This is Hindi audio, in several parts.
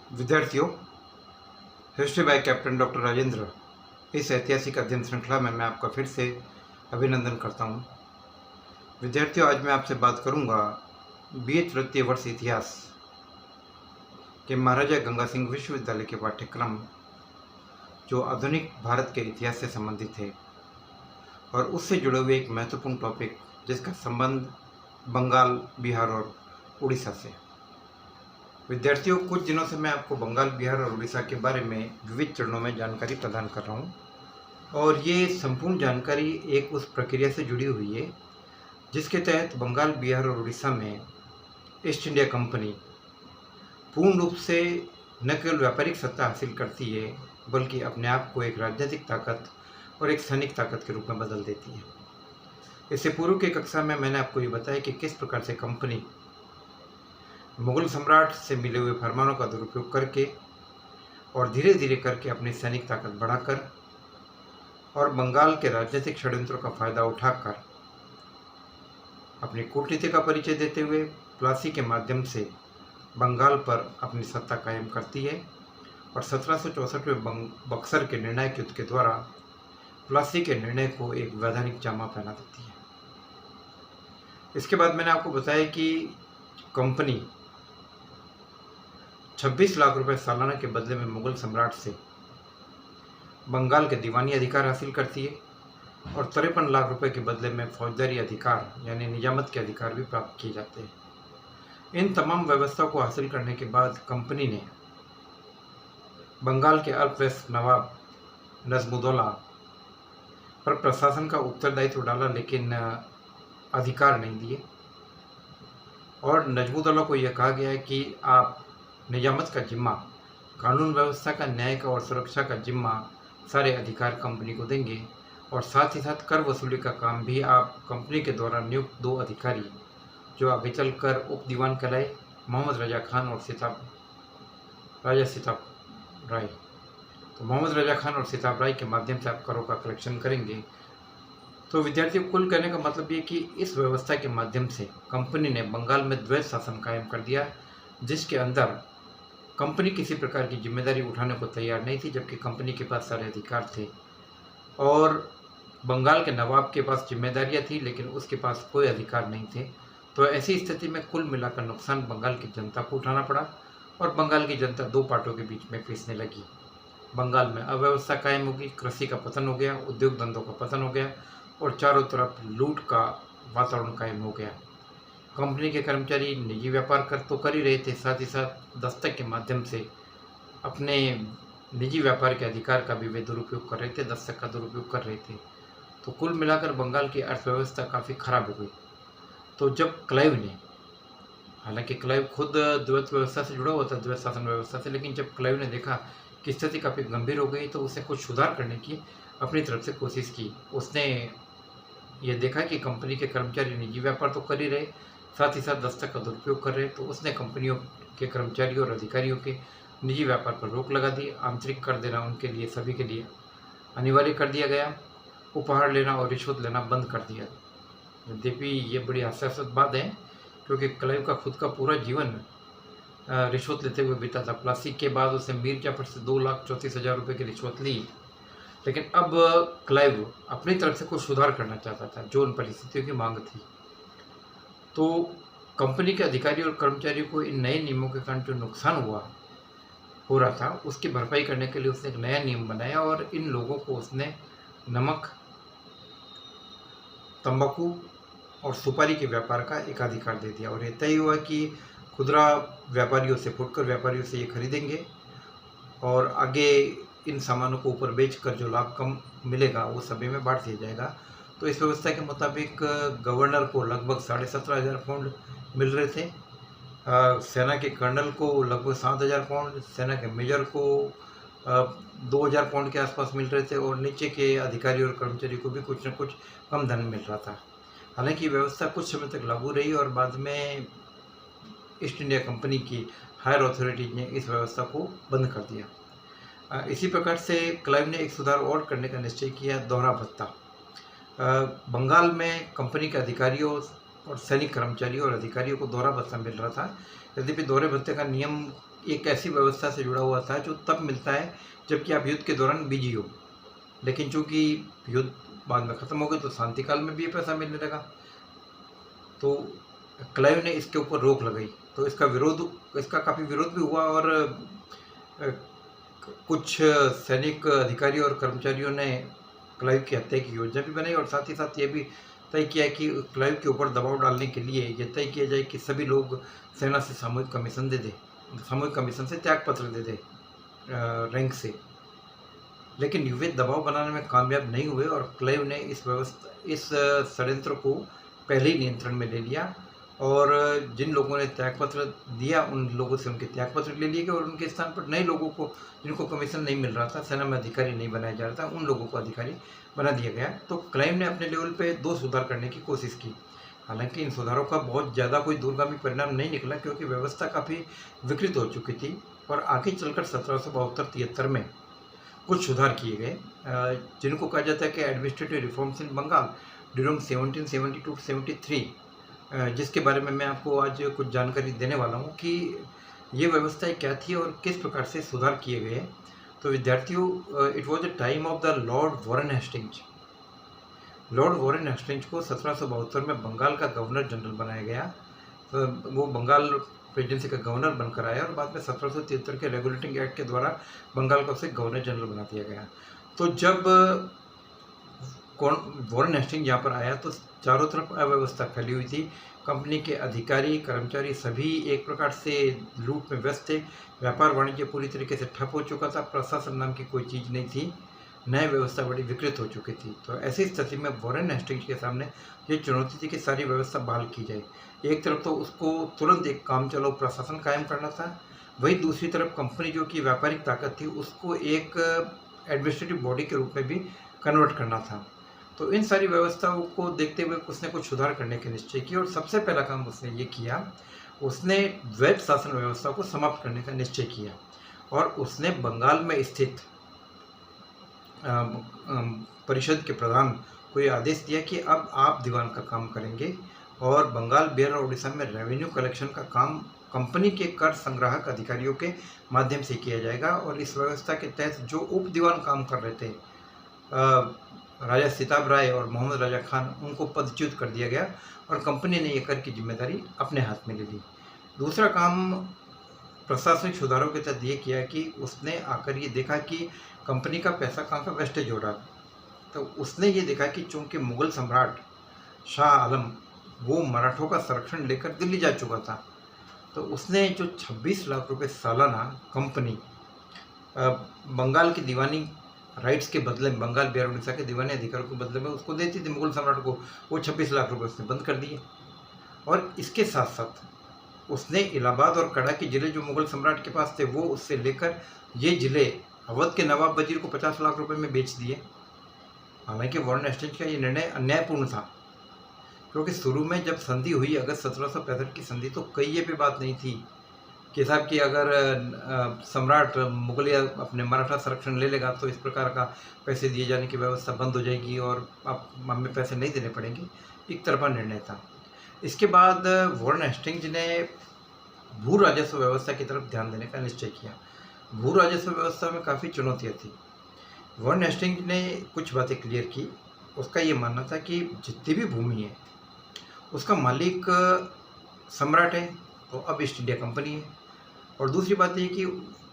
विद्यार्थियों, history by captain doctor Rajendra, इस ऐतिहासिक अध्ययन श्रृंखला में मैं आपका फिर से अभिनंदन करता हूं। विद्यार्थियों, आज मैं आपसे बात करूंगा BA तृतीय वर्ष इतिहास के महाराजा गंगा सिंह विश्वविद्यालय के पाठ्यक्रम जो आधुनिक भारत के इतिहास से संबंधित है और उससे जुड़े हुए एक महत्वपूर्ण टॉपिक जिसका संबंध बंगाल, बिहार और उड़ीसा से। विद्यार्थियों, कुछ दिनों से मैं आपको बंगाल, बिहार और उड़ीसा के बारे में विविध चरणों में जानकारी प्रदान कर रहा हूं और ये संपूर्ण जानकारी एक उस प्रक्रिया से जुड़ी हुई है जिसके तहत बंगाल, बिहार और उड़ीसा में ईस्ट इंडिया कंपनी पूर्ण रूप से न केवल व्यापारिक सत्ता हासिल करती है बल्कि अपने आप को एक राजनीतिक ताकत और एक सैनिक ताकत के रूप में बदल देती है। इससे पूर्व की कक्षा में मैंने आपको ये बताया कि किस प्रकार से कंपनी मुगल सम्राट से मिले हुए फरमानों का दुरुपयोग करके और धीरे धीरे करके अपनी सैनिक ताकत बढ़ाकर और बंगाल के राजनीतिक षड्यंत्रों का फायदा उठाकर अपनी कूटनीति का परिचय देते हुए प्लासी के माध्यम से बंगाल पर अपनी सत्ता कायम करती है और 1764 में बक्सर के निर्णायक युद्ध के द्वारा प्लासी के निर्णय को एक वैधानिक जामा पहना देती है। इसके बाद मैंने आपको बताया कि कंपनी 26 लाख रुपए सालाना के बदले में मुगल सम्राट से बंगाल के दीवानी अधिकार हासिल करती है और 53 लाख रुपए के बदले में फौजदारी अधिकार यानी निजामत के अधिकार भी प्राप्त किए जाते हैं। इन तमाम व्यवस्थाओं को हासिल करने के बाद कंपनी ने बंगाल के अल्पवयस्क नवाब नजमुद्दौला पर प्रशासन का उत्तरदायित्व डाला, लेकिन अधिकार नहीं दिए और नजमुद्दौला को यह कहा गया है कि आप निजामत का जिम्मा, कानून व्यवस्था का, न्याय का और सुरक्षा का जिम्मा, सारे अधिकार कंपनी को देंगे और साथ ही साथ कर वसूली का काम भी आप कंपनी के द्वारा नियुक्त 2 अधिकारी जो आगे चलकर उप दीवान कहलाए, मोहम्मद रजा खान और राजा सिताब राय। तो मोहम्मद रजा खान और सिताब राय के माध्यम से आप करों का कलेक्शन करेंगे। तो विद्यार्थियों, कुल कहने का मतलब ये कि इस व्यवस्था के माध्यम से कंपनी ने बंगाल में द्वैत शासन कायम कर दिया, जिसके अंदर कंपनी किसी प्रकार की जिम्मेदारी उठाने को तैयार नहीं थी, जबकि कंपनी के पास सारे अधिकार थे और बंगाल के नवाब के पास जिम्मेदारियां थी लेकिन उसके पास कोई अधिकार नहीं थे। तो ऐसी स्थिति में कुल मिलाकर नुकसान बंगाल की जनता को उठाना पड़ा और बंगाल की जनता 2 पार्टों के बीच में पिसने लगी। बंगाल में अव्यवस्था कायम होगी, कृषि का पतन हो गया, उद्योग धंधों का पतन हो गया और चारों तरफ लूट का वातावरण कायम हो गया। कंपनी के कर्मचारी निजी व्यापार कर ही रहे थे, साथ ही साथ दस्तक के माध्यम से अपने निजी व्यापार के अधिकार का भी वे दुरुपयोग कर रहे थे, दस्तक का दुरुपयोग कर रहे थे। तो कुल मिलाकर बंगाल की अर्थव्यवस्था काफ़ी खराब हो गई। तो जब क्लाइव ने, हालांकि क्लाइव खुद द्वैत व्यवस्था से जुड़ा हुआ था, द्वैत शासन व्यवस्था से, लेकिन जब क्लाइव ने देखा कि स्थिति काफ़ी गंभीर हो गई तो उसने कुछ सुधार करने की अपनी तरफ से कोशिश की। उसने ये देखा कि कंपनी के कर्मचारी निजी व्यापार तो कर ही रहे, साथ ही साथ दस्तक का दुरुपयोग कर रहे, तो उसने कंपनियों के कर्मचारियों और अधिकारियों के निजी व्यापार पर रोक लगा दी। आंतरिक कर देना उनके लिए, सभी के लिए अनिवार्य कर दिया गया। उपहार लेना और रिश्वत लेना बंद कर दिया। यद्यपि ये बड़ी हास्यास्पद बात है क्योंकि क्लाइव का खुद का पूरा जीवन रिश्वत लेते हुए बीता था। प्लासी के बाद उसने मीर जाफर से 2,34,000 रुपये की रिश्वत ली, लेकिन अब क्लाइव अपनी तरफ से कुछ सुधार करना चाहता था जो उन परिस्थितियों की मांग थी। तो कंपनी के अधिकारी और कर्मचारियों को इन नए नियमों के कारण जो नुकसान हो रहा था उसकी भरपाई करने के लिए उसने एक नया नियम बनाया और इन लोगों को उसने नमक, तंबाकू और सुपारी के व्यापार का एकाधिकार दे दिया और ये तय हुआ कि खुदरा व्यापारियों से, फुटकर व्यापारियों से ये खरीदेंगे और आगे इन सामानों को ऊपर बेचकर जो लाभ कम मिलेगा वो सभी में बांट दिया जाएगा। तो इस व्यवस्था के मुताबिक गवर्नर को लगभग 17,500 पाउंड मिल रहे थे, सेना के कर्नल को लगभग 7,000 पाउंड, सेना के मेजर को 2,000 पाउंड के आसपास मिल रहे थे और नीचे के अधिकारी और कर्मचारी को भी कुछ न कुछ कम धन मिल रहा था। हालांकि व्यवस्था कुछ समय तक लागू रही और बाद में ईस्ट इंडिया कंपनी की हायर अथॉरिटीज ने इस व्यवस्था को बंद कर दिया। इसी प्रकार से क्लाइव ने एक सुधार और करने का निश्चय किया, दोहरा भत्ता। बंगाल में कंपनी के अधिकारियों और सैनिक कर्मचारियों और अधिकारियों को दोहरा भत्ता मिल रहा था। यद्यपि दोहरे भत्ते का नियम एक ऐसी व्यवस्था से जुड़ा हुआ था जो तब मिलता है जबकि आप युद्ध के दौरान बिजी हो। लेकिन चूंकि युद्ध बाद में ख़त्म हो गए तो शांति काल में भी ये पैसा मिलने लगा। तो क्लाइव ने इसके ऊपर रोक लगाई, तो इसका काफ़ी विरोध भी हुआ और अ, कुछ सैनिक अधिकारी और कर्मचारियों ने क्लाइव की हत्या की योजना भी बनाई और साथ ही साथ ये भी तय किया कि क्लाइव के ऊपर दबाव डालने के लिए ये तय किया जाए कि सभी लोग सेना से सामूहिक कमीशन से त्याग पत्र दे दे रैंक से। लेकिन वे दबाव बनाने में कामयाब नहीं हुए और क्लाइव ने इस षड्यंत्र को पहले ही नियंत्रण में ले लिया और जिन लोगों ने त्यागपत्र दिया उन लोगों से उनके त्यागपत्र ले लिए गए और उनके स्थान पर नए लोगों को, जिनको कमीशन नहीं मिल रहा था, सेना में अधिकारी नहीं बनाया जा रहा था, उन लोगों को अधिकारी बना दिया गया। तो क्लाइव ने अपने लेवल पे 2 सुधार करने की कोशिश की। हालांकि इन सुधारों का बहुत ज़्यादा कोई दूरगामी परिणाम नहीं निकला क्योंकि व्यवस्था काफ़ी विकृत हो चुकी थी और आगे चलकर 1772-73 में कुछ सुधार किए गए जिनको कहा जाता है कि administrative reforms in Bengal during 1772-73, जिसके बारे में मैं आपको आज कुछ जानकारी देने वाला हूँ कि ये व्यवस्थाएं क्या थी और किस प्रकार से सुधार किए गए। तो विद्यार्थियों, it was the time of the Lord Warren Hastings. Lord Warren Hastings को 1772 में बंगाल का गवर्नर जनरल बनाया गया। वो बंगाल प्रेसिडेंसी का गवर्नर बनकर आया और बाद में 1773 के रेगुलेटिंग एक्ट के द्वारा बंगाल का उसे गवर्नर जनरल बना दिया गया। तो जब वॉरेन हेस्टिंग्स यहाँ पर आया तो चारों तरफ अव्यवस्था फैली हुई थी। कंपनी के अधिकारी कर्मचारी सभी एक प्रकार से लूट में व्यस्त थे। व्यापार वाणिज्य पूरी तरीके से ठप हो चुका था। प्रशासन नाम की कोई चीज़ नहीं थी। न्याय व्यवस्था बड़ी विकृत हो चुकी थी। तो ऐसी स्थिति में वॉरेन हेस्टिंग्स के सामने ये चुनौती थी कि सारी व्यवस्था बहाल की जाए। एक तरफ तो उसको तुरंत एक काम चलाओ प्रशासन कायम करना था, वही दूसरी तरफ कंपनी जो कि व्यापारिक ताकत थी उसको एक एडमिनिस्ट्रेटिव बॉडी के रूप में भी कन्वर्ट करना था। तो इन सारी व्यवस्थाओं को देखते हुए उसने कुछ सुधार करने के निश्चय किए और सबसे पहला काम उसने ये किया, उसने द्वैध शासन व्यवस्था को समाप्त करने का निश्चय किया और उसने बंगाल में स्थित परिषद के प्रधान को ये आदेश दिया कि अब आप दीवान का काम करेंगे और बंगाल, बिहार और उड़ीसा में रेवेन्यू कलेक्शन का काम कंपनी के कर संग्राहक अधिकारियों के माध्यम से किया जाएगा। और इस व्यवस्था के तहत जो उप दीवान काम कर रहे थे, राजा सिताब राय और मोहम्मद राजा खान, उनको पदच्युत कर दिया गया और कंपनी ने ये कर की जिम्मेदारी अपने हाथ में ले ली। दूसरा काम प्रशासनिक सुधारों के तहत ये किया कि उसने आकर ये देखा कि कंपनी का पैसा कहाँ का वेस्टेज हो रहा। तो उसने ये देखा कि चूंकि मुगल सम्राट शाह आलम वो मराठों का संरक्षण लेकर दिल्ली जा चुका था, तो उसने जो 26 लाख रुपए सालाना कंपनी बंगाल की दीवानी राइट्स के बदले में, बंगाल, बिहार, उड़ीसा के दीवानी अधिकारों के बदले में उसको देती थी मुगल सम्राट को, वो 26 लाख रुपए उसने बंद कर दिए। और इसके साथ साथ उसने इलाहाबाद और कड़ा के ज़िले जो मुगल सम्राट के पास थे वो उससे लेकर ये ज़िले अवध के नवाब वजीर को 50 लाख रुपए में बेच दिए। हालांकि वॉरेन हेस्टिंग्स का ये निर्णय अन्यायपूर्ण था क्योंकि शुरू में जब संधि हुई अगस्त 1765 की संधि, तो कई ये पे बात नहीं थी कि साहब कि अगर सम्राट मुगलिया अपने मराठा संरक्षण ले लेगा तो इस प्रकार का पैसे दिए जाने की व्यवस्था बंद हो जाएगी और आप हमें पैसे नहीं देने पड़ेंगे। एक तरफा निर्णय था। इसके बाद वॉरेन हेस्टिंग्स ने भू राजस्व व्यवस्था की तरफ ध्यान देने का निश्चय किया। भू राजस्व व्यवस्था में काफ़ी चुनौतियाँ थी। वॉरेन हेस्टिंग्स ने कुछ बातें क्लियर की। उसका ये मानना था कि जितनी भी भूमि है उसका मालिक सम्राट है, तो अब ईस्ट इंडिया कंपनी है। और दूसरी बात ये कि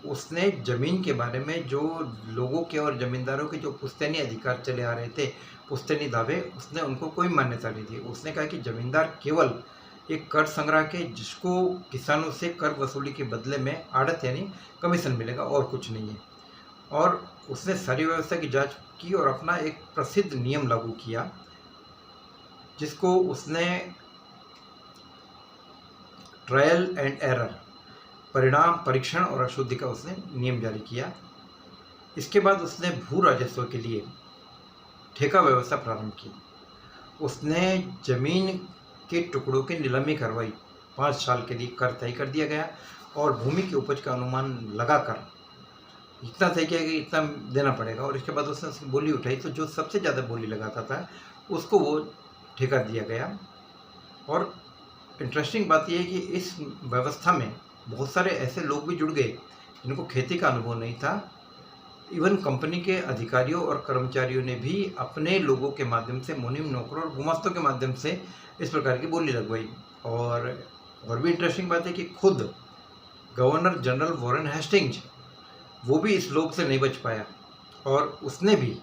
उसने ज़मीन के बारे में जो लोगों के और ज़मींदारों के जो पुश्तैनी अधिकार चले आ रहे थे, पुश्तैनी दावे, उसने उनको कोई मान्यता नहीं दी। उसने कहा कि ज़मींदार केवल एक कर संग्रह के जिसको किसानों से कर वसूली के बदले में आड़त यानी कमीशन मिलेगा और कुछ नहीं है। और उसने सारी व्यवस्था की जांच की और अपना एक प्रसिद्ध नियम लागू किया जिसको उसने ट्रायल एंड एरर, परिणाम, परीक्षण और अशुद्धि का उसने नियम जारी किया। इसके बाद उसने भू राजस्व के लिए ठेका व्यवस्था प्रारंभ की। उसने जमीन के टुकड़ों की नीलामी करवाई। 5 साल के लिए कर तय कर दिया गया और भूमि की उपज का अनुमान लगाकर इतना तय किया कि इतना देना पड़ेगा। और इसके बाद उसने उसकी बोली उठाई, तो जो सबसे ज़्यादा बोली लगाता था उसको वो ठेका दिया गया। और इंटरेस्टिंग बात यह है कि इस व्यवस्था में बहुत सारे ऐसे लोग भी जुड़ गए जिनको खेती का अनुभव नहीं था। इवन कंपनी के अधिकारियों और कर्मचारियों ने भी अपने लोगों के माध्यम से, मुनीम, नौकरों और गुमास्तों के माध्यम से इस प्रकार की बोली लगवाई। और भी इंटरेस्टिंग बात है कि खुद गवर्नर जनरल वॉरेन हेस्टिंग्स, वो भी इस लोभ से नहीं बच पाया और उसने भी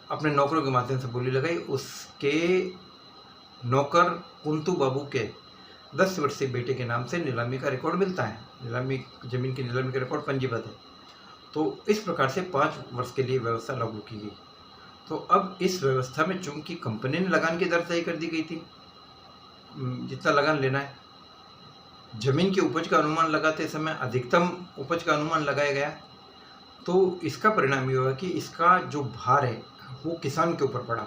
अपने नौकरों के माध्यम से बोली लगाई। उसके नौकर कुंतु बाबू के 10 वर्षीय बेटे के नाम से नीलामी का रिकॉर्ड मिलता है। जमीन की नीलामी का रिकॉर्ड पंजीबद्ध है। तो इस प्रकार से 5 वर्ष के लिए व्यवस्था लागू की गई। तो अब इस व्यवस्था में चूंकि कंपनी ने लगान की दर तय कर दी गई थी, जितना लगान लेना है, जमीन की उपज का अनुमान लगाते समय अधिकतम उपज का अनुमान लगाया गया। तो इसका परिणाम ये हुआ कि इसका जो भार है वो किसान के ऊपर पड़ा,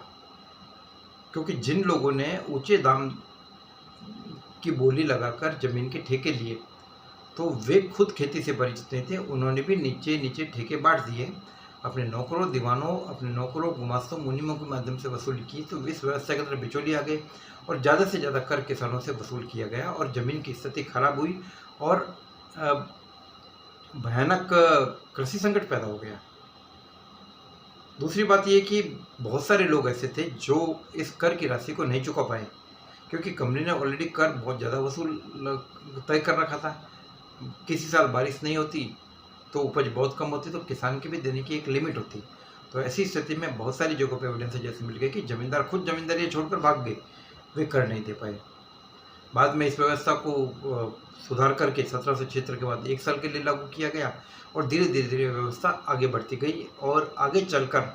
क्योंकि जिन लोगों ने ऊंचे दाम की बोली लगाकर जमीन के ठेके लिए, तो वे खुद खेती से परिचित नहीं थे। उन्होंने भी नीचे ठेके बांट दिए, अपने नौकरों, दीवानों, अपने नौकरों, गुमास्तों, मुनीमों के माध्यम से वसूली की। तो इस व्यवस्था के अंदर बिचौलिए आ गए और ज़्यादा से ज़्यादा कर किसानों से वसूल किया गया और ज़मीन की स्थिति खराब हुई और भयानक कृषि संकट पैदा हो गया। दूसरी बात यह कि बहुत सारे लोग ऐसे थे जो इस कर की राशि को नहीं चुका पाए, क्योंकि कंपनी ने ऑलरेडी कर बहुत ज़्यादा वसूल तय कर रखा था। किसी साल बारिश नहीं होती तो उपज बहुत कम होती, तो किसान की भी देने की एक लिमिट होती। तो ऐसी स्थिति में बहुत सारी जगहों पर एविडेंस जैसे मिल गए कि जमींदार खुद जमींदारी छोड़कर भाग गए, वे कर नहीं दे पाए। बाद में इस व्यवस्था को सुधार करके 1776 के बाद 1 साल के लिए लागू किया गया और धीरे धीरे व्यवस्था आगे बढ़ती गई और आगे चलकर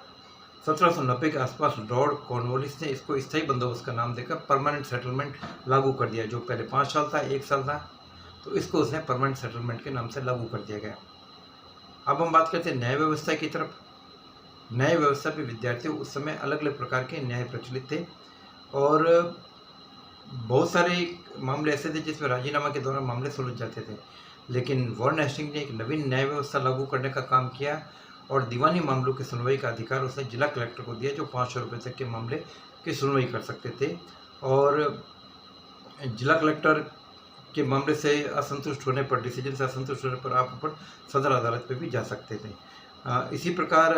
1790 के आसपास लॉर्ड कॉर्नवालिस ने इसको स्थायी बंदोबस्त का नाम देकर परमानेंट सेटलमेंट लागू कर दिया। जो पहले 5 साल था, 1 साल था, तो इसको उसने परमानेंट सेटलमेंट के नाम से लागू कर दिया गया। अब हम बात करते हैं न्याय व्यवस्था की तरफ। न्याय व्यवस्था पे विद्यार्थी उस समय अलग अलग प्रकार के न्याय प्रचलित थे और बहुत सारे मामले ऐसे थे जिसमें राजीनामा के दौरान मामले सुलझ जाते थे। लेकिन वॉरेन हेस्टिंग्स ने एक नवीन न्याय व्यवस्था लागू करने का काम किया और दीवानी मामलों की सुनवाई का अधिकार उसने जिला कलेक्टर को दिया, जो 500 रुपये तक के मामले की सुनवाई कर सकते थे। और जिला कलेक्टर के मामले से असंतुष्ट होने पर, डिसीजन से असंतुष्ट होने पर आप ऊपर सदर अदालत पे भी जा सकते थे। इसी प्रकार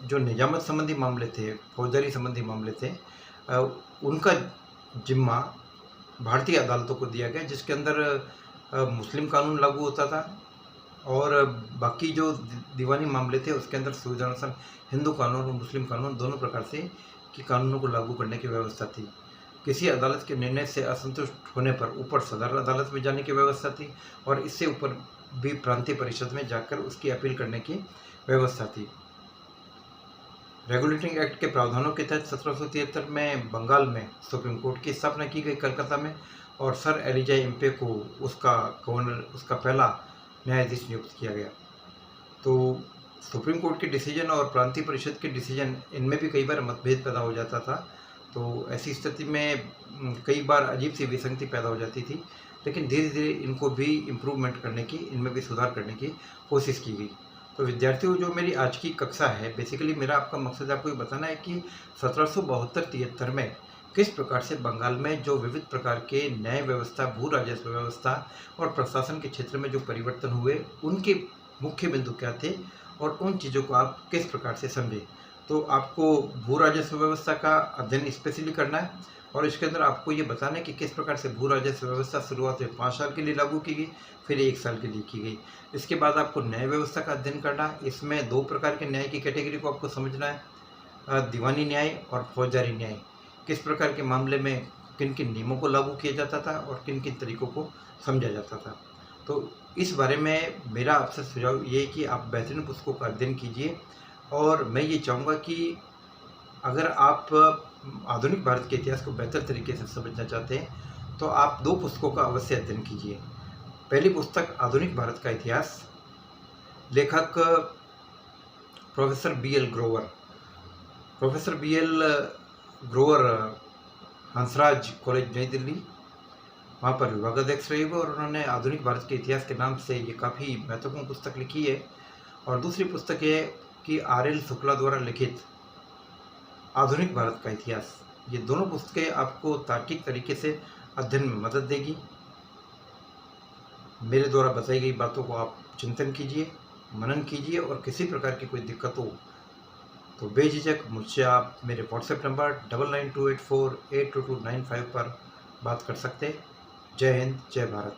जो निजामत संबंधी मामले थे, फौजदारी संबंधी मामले थे, उनका जिम्मा भारतीय अदालतों को दिया गया, जिसके अंदर मुस्लिम कानून लागू होता था और बाकी जो दीवानी मामले थे उसके अंदर सुविधानुसार हिंदू कानून और मुस्लिम कानून दोनों प्रकार से की कानूनों को लागू करने की व्यवस्था थी। किसी अदालत के निर्णय से असंतुष्ट होने पर ऊपर सदर अदालत में जाने की व्यवस्था थी और इससे ऊपर भी प्रांतीय परिषद में जाकर उसकी अपील करने की व्यवस्था थी। रेगुलेटिंग एक्ट के प्रावधानों के तहत 1773 में बंगाल में सुप्रीम कोर्ट की स्थापना की गई कलकत्ता में, और सर एलिजा एम्पे को उसका गवर्नर, उसका पहला न्यायाधीश नियुक्त किया गया। तो सुप्रीम कोर्ट के डिसीजन और प्रांतीय परिषद के डिसीजन, इनमें भी कई बार मतभेद पैदा हो जाता था। तो ऐसी स्थिति में कई बार अजीब सी विसंगति पैदा हो जाती थी, लेकिन धीरे धीरे इनको भी इम्प्रूवमेंट करने की, इनमें भी सुधार करने की कोशिश की गई। तो विद्यार्थियों, जो मेरी आज की कक्षा है, बेसिकली मेरा आपका मकसद आपको ये बताना है कि 1772-73 में किस प्रकार से बंगाल में जो विविध प्रकार के न्याय व्यवस्था, भू राजस्व व्यवस्था और प्रशासन के क्षेत्र में जो परिवर्तन हुए, उनके मुख्य बिंदु क्या थे और उन चीज़ों को आप किस प्रकार से समझे। तो आपको भू राजस्व व्यवस्था का अध्ययन स्पेशली करना है और इसके अंदर आपको ये बताना है कि किस प्रकार से भू राजस्व व्यवस्था शुरुआत में 5 साल के लिए लागू की गई, फिर 1 साल के लिए की गई। इसके बाद आपको न्याय व्यवस्था का अध्ययन करना है। इसमें 2 प्रकार के न्याय की कैटेगरी को आपको समझना है, दीवानी न्याय और फौजदारी न्याय। किस प्रकार के मामले में किन किन नियमों को लागू किया जाता था और किन किन तरीकों को समझा जाता था। तो इस बारे में मेरा आपसे सुझाव ये है कि आप बेहतरीन पुस्तकों का अध्ययन कीजिए और मैं ये चाहूँगा कि अगर आप आधुनिक भारत के इतिहास को बेहतर तरीके से समझना चाहते हैं तो आप 2 पुस्तकों का अवश्य अध्ययन कीजिए। पहली पुस्तक आधुनिक भारत का इतिहास, लेखक professor BL Grover. Professor BL Grover Hansraj college नई दिल्ली, वहाँ पर विभागाध्यक्ष रहे हुए और उन्होंने आधुनिक भारत के इतिहास के नाम से ये काफ़ी महत्वपूर्ण पुस्तक लिखी है। और दूसरी पुस्तक है कि RL शुक्ला द्वारा लिखित आधुनिक भारत का इतिहास। ये दोनों पुस्तकें आपको तार्किक तरीके से अध्ययन में मदद देगी। मेरे द्वारा बताई गई बातों को आप चिंतन कीजिए, मनन कीजिए, और किसी प्रकार की कोई दिक्कत हो तो बेझिझक मुझसे आप मेरे व्हाट्सएप नंबर 9928482295 पर बात कर सकते हैं। जय हिंद, जय भारत।